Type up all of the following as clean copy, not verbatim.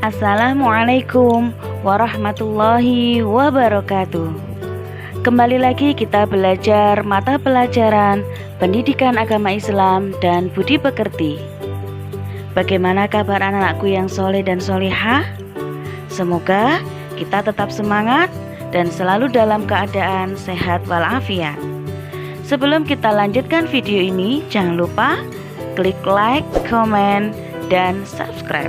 Assalamualaikum warahmatullahi wabarakatuh. Kembali lagi kita belajar mata pelajaran Pendidikan Agama Islam dan Budi Pekerti. Bagaimana kabar anak-anakku yang soleh dan solehah? Semoga kita tetap semangat dan selalu dalam keadaan sehat walafiat. Sebelum kita lanjutkan video ini, jangan lupa klik like, komen, dan subscribe.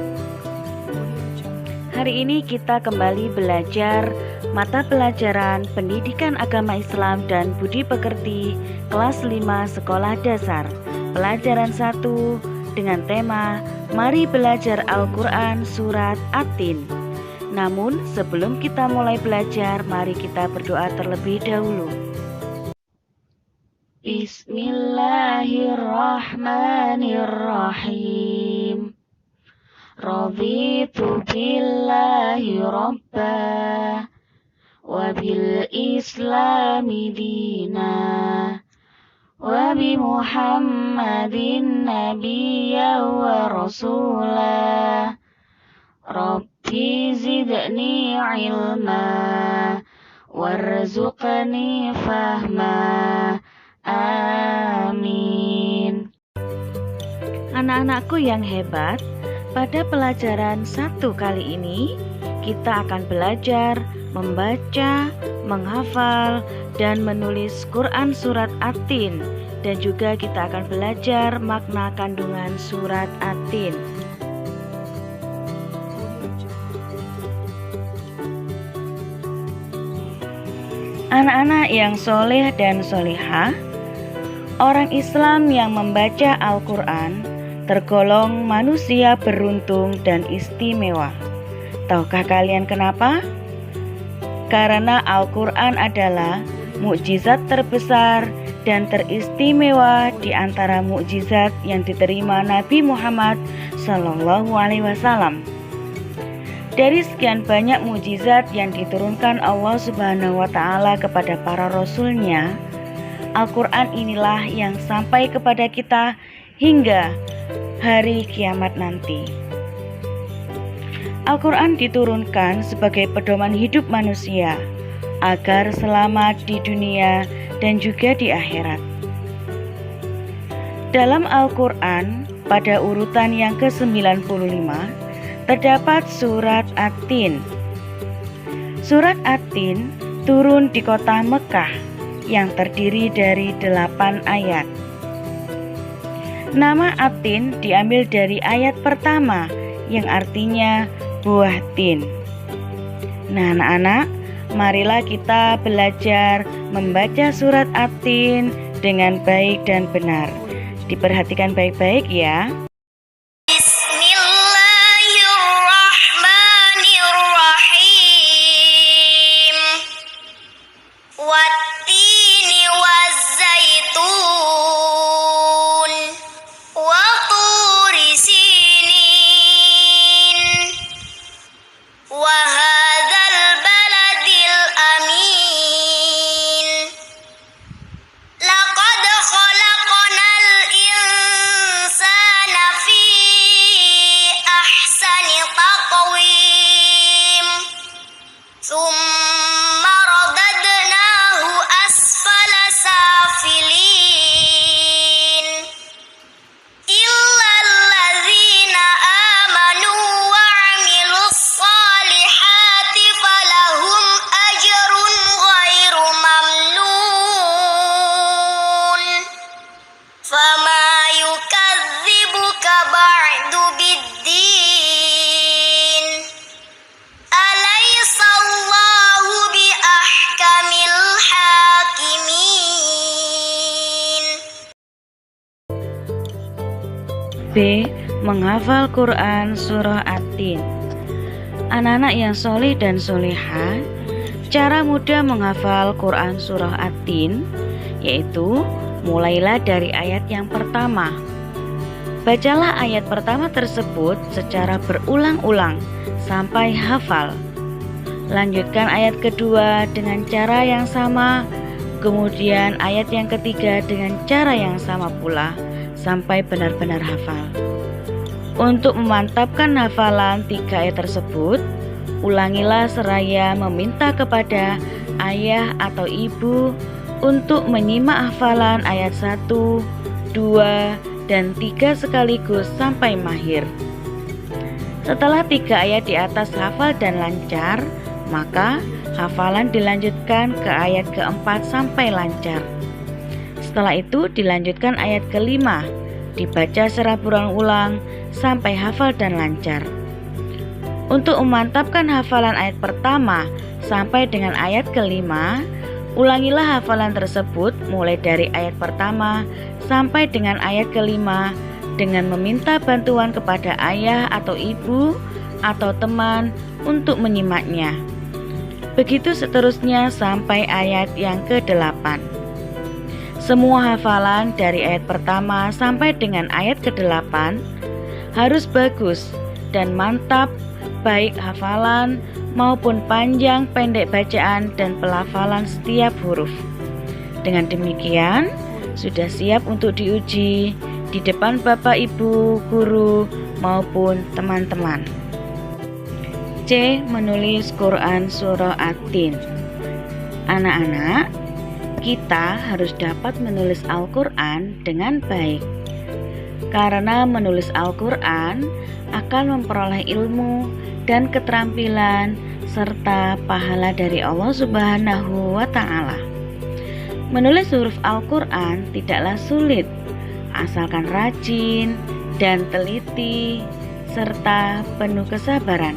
Hari ini kita kembali belajar mata pelajaran Pendidikan Agama Islam dan Budi Pekerti kelas 5 Sekolah Dasar, pelajaran 1 dengan tema Mari Belajar Al-Quran Surat At-Tin. Namun sebelum kita mulai belajar, mari kita berdoa terlebih dahulu. Bismillahirrahmanirrahim. Raditu billahi rabba wa bil islami dina wa bi muhammadin nabiyya wa rasulah. Rabbi zidni ilma warzuqni fahma. Amin. Anak-anakku yang hebat, pada pelajaran 1 kali ini, kita akan belajar membaca, menghafal, dan menulis Quran Surat At-Tin. Dan juga kita akan belajar makna kandungan Surat At-Tin. Anak-anak yang soleh dan solehah, orang Islam yang membaca Al-Quran tergolong manusia beruntung dan istimewa. Tahukah kalian kenapa? Karena Al-Quran adalah mukjizat terbesar dan teristimewa di antara mukjizat yang diterima Nabi Muhammad SAW. Dari sekian banyak mukjizat yang diturunkan Allah Subhanahu wa Ta'ala kepada para rasulnya, Al-Quran inilah yang sampai kepada kita hingga hari kiamat nanti. Al-Quran diturunkan sebagai pedoman hidup manusia agar selamat di dunia dan juga di akhirat. Dalam Al-Quran pada urutan yang ke-95 terdapat Surat At-Tin. Surat At-Tin turun di kota Mekah yang terdiri dari 8 ayat. Nama At-Tin diambil dari ayat pertama yang artinya buah tin. Nah anak-anak, marilah kita belajar membaca surat At-Tin dengan baik dan benar. Diperhatikan baik-baik ya. B. Menghafal Quran Surah At-Tin. Anak-anak yang soleh dan solehah, cara mudah menghafal Quran Surah At-Tin yaitu mulailah dari ayat yang pertama. Bacalah ayat pertama tersebut secara berulang-ulang sampai hafal. Lanjutkan ayat kedua dengan cara yang sama, kemudian ayat yang ketiga dengan cara yang sama pula sampai benar-benar hafal. Untuk memantapkan hafalan 3 ayat tersebut, ulangilah seraya meminta kepada ayah atau ibu untuk menyimak hafalan ayat 1, 2, dan 3 sekaligus sampai mahir. Setelah 3 ayat di atas hafal dan lancar, maka hafalan dilanjutkan ke ayat keempat sampai lancar. Setelah itu dilanjutkan ayat kelima, dibaca secara berulang-ulang sampai hafal dan lancar. Untuk memantapkan hafalan ayat pertama sampai dengan ayat kelima, ulangilah hafalan tersebut mulai dari ayat pertama sampai dengan ayat kelima dengan meminta bantuan kepada ayah atau ibu atau teman untuk menyimaknya. Begitu seterusnya sampai ayat yang ke-8. Semua hafalan dari ayat pertama sampai dengan ayat ke-8 harus bagus dan mantap, baik hafalan maupun panjang pendek bacaan dan pelafalan setiap huruf. Dengan demikian, sudah siap untuk diuji di depan Bapak, Ibu, guru, maupun teman-teman. C. Menulis Quran Surah At-Tin. Anak-anak, kita harus dapat menulis Al-Quran dengan baik. Karena menulis Al-Quran akan memperoleh ilmu dan keterampilan serta pahala dari Allah Subhanahu wa Ta'ala. Menulis huruf Al-Quran tidaklah sulit, asalkan rajin dan teliti serta penuh kesabaran.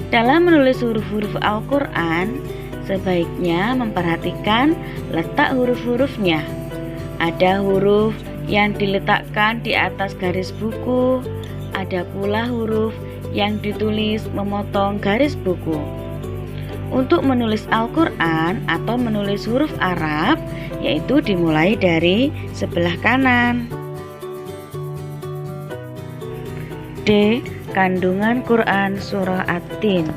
Dalam menulis huruf-huruf Al-Quran, sebaiknya memperhatikan letak huruf-hurufnya. Ada huruf yang diletakkan di atas garis buku, ada pula huruf yang ditulis memotong garis buku. Untuk menulis Al-Quran atau menulis huruf Arab, yaitu dimulai dari sebelah kanan. D. Kandungan Quran Surah At-Tin.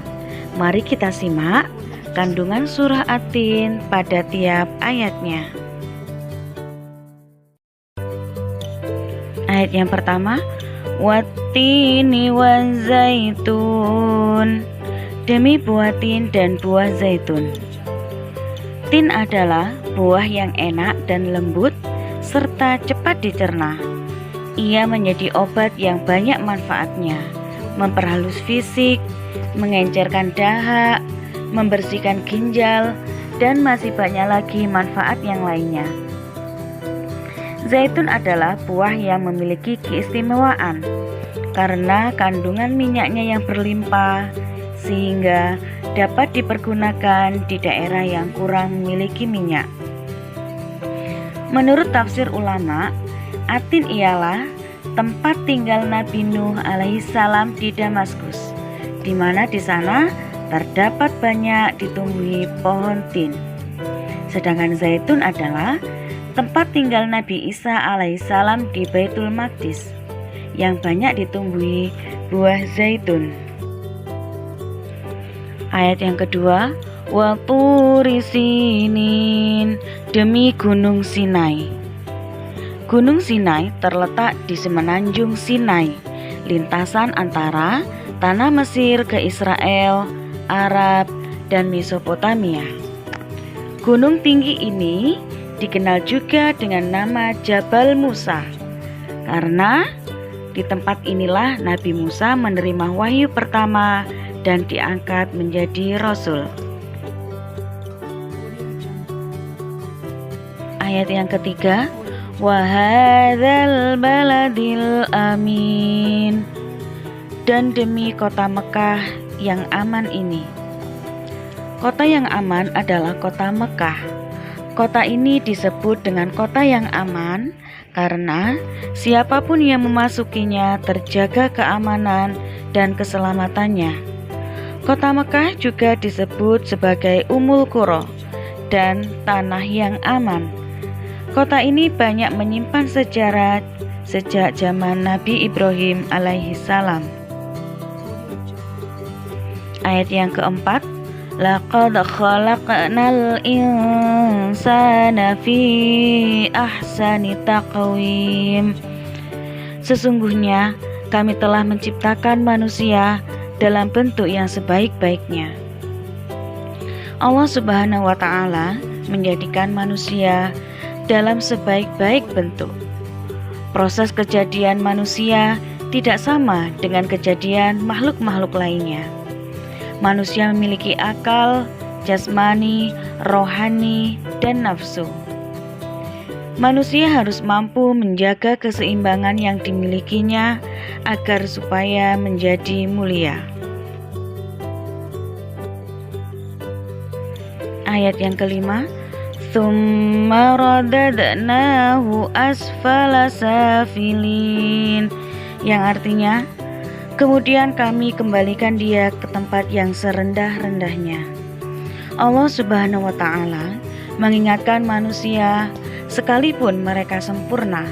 Mari kita simak kandungan Surah At-Tin pada tiap ayatnya. Ayat yang pertama, Wattini wazaitun, demi buah tin dan buah zaitun. Tin adalah buah yang enak dan lembut serta cepat dicerna. Ia menjadi obat yang banyak manfaatnya, memperhalus fisik, mengencerkan dahak, membersihkan ginjal, dan masih banyak lagi manfaat yang lainnya. Zaitun adalah buah yang memiliki keistimewaan karena kandungan minyaknya yang berlimpah, sehingga dapat dipergunakan di daerah yang kurang memiliki minyak. Menurut tafsir ulama, At-Tin ialah tempat tinggal Nabi Nuh alaihissalam di Damaskus, di mana di sana terdapat banyak ditumbuhi pohon tin. Sedangkan zaitun adalah tempat tinggal Nabi Isa alaihissalam di Baitul Maqdis, yang banyak ditumbuhi buah zaitun. Ayat yang kedua, wa turi sinin, demi gunung Sinai. Gunung Sinai terletak di semenanjung Sinai, lintasan antara tanah Mesir ke Israel, Arab, dan Mesopotamia. Gunung tinggi ini dikenal juga dengan nama Jabal Musa, karena di tempat inilah Nabi Musa menerima wahyu pertama dan diangkat menjadi Rasul. Ayat yang ketiga, wa hadzal baladil amin, dan demi kota Mekah yang aman ini. Kota yang aman adalah kota Mekah. Kota ini disebut dengan kota yang aman karena siapapun yang memasukinya terjaga keamanan dan keselamatannya. Kota Mekah juga disebut sebagai Ummul Qura dan tanah yang aman. Kota ini banyak menyimpan sejarah sejak zaman Nabi Ibrahim alaihissalam. Ayat yang keempat, laqad khalaqnal insana fi ahsani taqwim. Sesungguhnya kami telah menciptakan manusia dalam bentuk yang sebaik-baiknya. Allah Subhanahu wa Ta'ala menjadikan manusia dalam sebaik-baik bentuk. Proses kejadian manusia tidak sama dengan kejadian makhluk-makhluk lainnya. Manusia memiliki akal, jasmani, rohani, dan nafsu. Manusia harus mampu menjaga keseimbangan yang dimilikinya agar supaya menjadi mulia. Ayat yang kelima, tsumma radadnahu asfala safilin, yang artinya kemudian kami kembalikan dia ke tempat yang serendah-rendahnya. Allah Subhanahu wa Ta'ala mengingatkan manusia sekalipun mereka sempurna,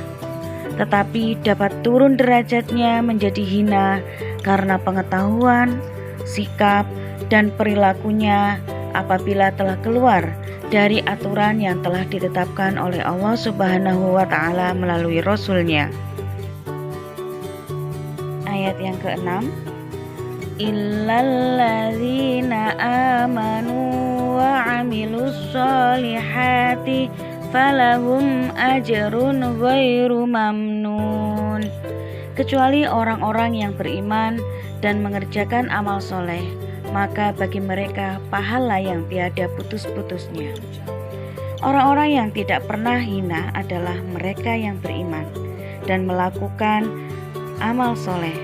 tetapi dapat turun derajatnya menjadi hina karena pengetahuan, sikap, dan perilakunya apabila telah keluar dari aturan yang telah ditetapkan oleh Allah Subhanahu wa Ta'ala melalui Rasul-Nya. Ayat yang keenam, illalladzina amanu wa amilus solihati falahum ajrun ghairu mamnun. Kecuali orang-orang yang beriman dan mengerjakan amal soleh, maka bagi mereka pahala yang tiada putus-putusnya. Orang-orang yang tidak pernah hina adalah mereka yang beriman dan melakukan amal soleh.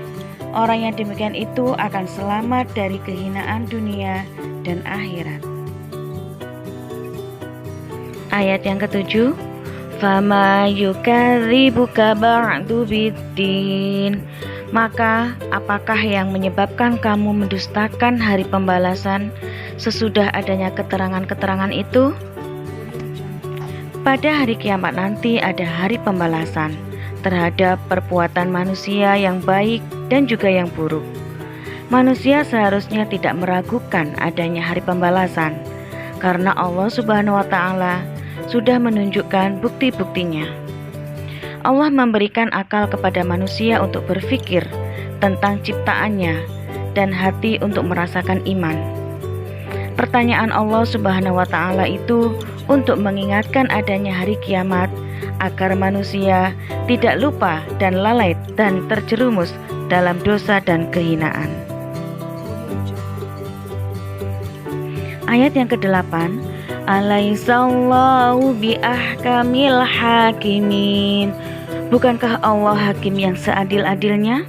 Orang yang demikian itu akan selamat dari kehinaan dunia dan akhirat. Ayat yang ketujuh, fama yukadzibuka ba'du biddin. Maka apakah yang menyebabkan kamu mendustakan hari pembalasan sesudah adanya keterangan-keterangan itu? Pada hari kiamat nanti ada hari pembalasan terhadap perbuatan manusia yang baik dan juga yang buruk. Manusia seharusnya tidak meragukan adanya hari pembalasan karena Allah Subhanahu wa Ta'ala sudah menunjukkan bukti-buktinya. Allah memberikan akal kepada manusia untuk berpikir tentang ciptaannya dan hati untuk merasakan iman. Pertanyaan Allah Subhanahu wa Ta'ala itu untuk mengingatkan adanya hari kiamat agar manusia tidak lupa dan lalai dan terjerumus dalam dosa dan kehinaan. Ayat yang ke-8, alaihissallahu biahkamil hakimin. Bukankah Allah hakim yang seadil-adilnya?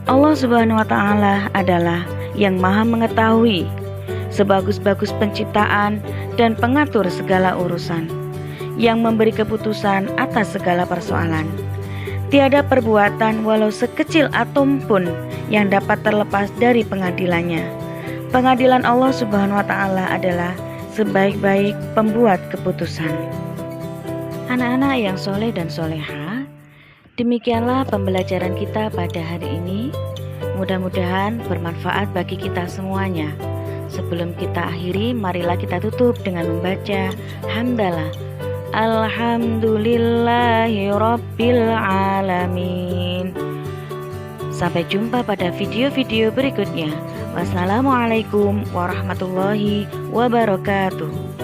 Allah Subhanahu wa Ta'ala adalah yang maha mengetahui sebagus-bagus penciptaan dan pengatur segala urusan, yang memberi keputusan atas segala persoalan. Tiada perbuatan walau sekecil atom pun yang dapat terlepas dari pengadilannya. Pengadilan Allah Subhanahu wa Ta'ala adalah sebaik-baik pembuat keputusan. Anak-anak yang soleh dan soleha, demikianlah pembelajaran kita pada hari ini. Mudah-mudahan bermanfaat bagi kita semuanya. Sebelum kita akhiri, marilah kita tutup dengan membaca hamdalah. Alhamdulillahi Rabbil Alamin. Sampai jumpa pada video-video berikutnya. Wassalamualaikum warahmatullahi wabarakatuh.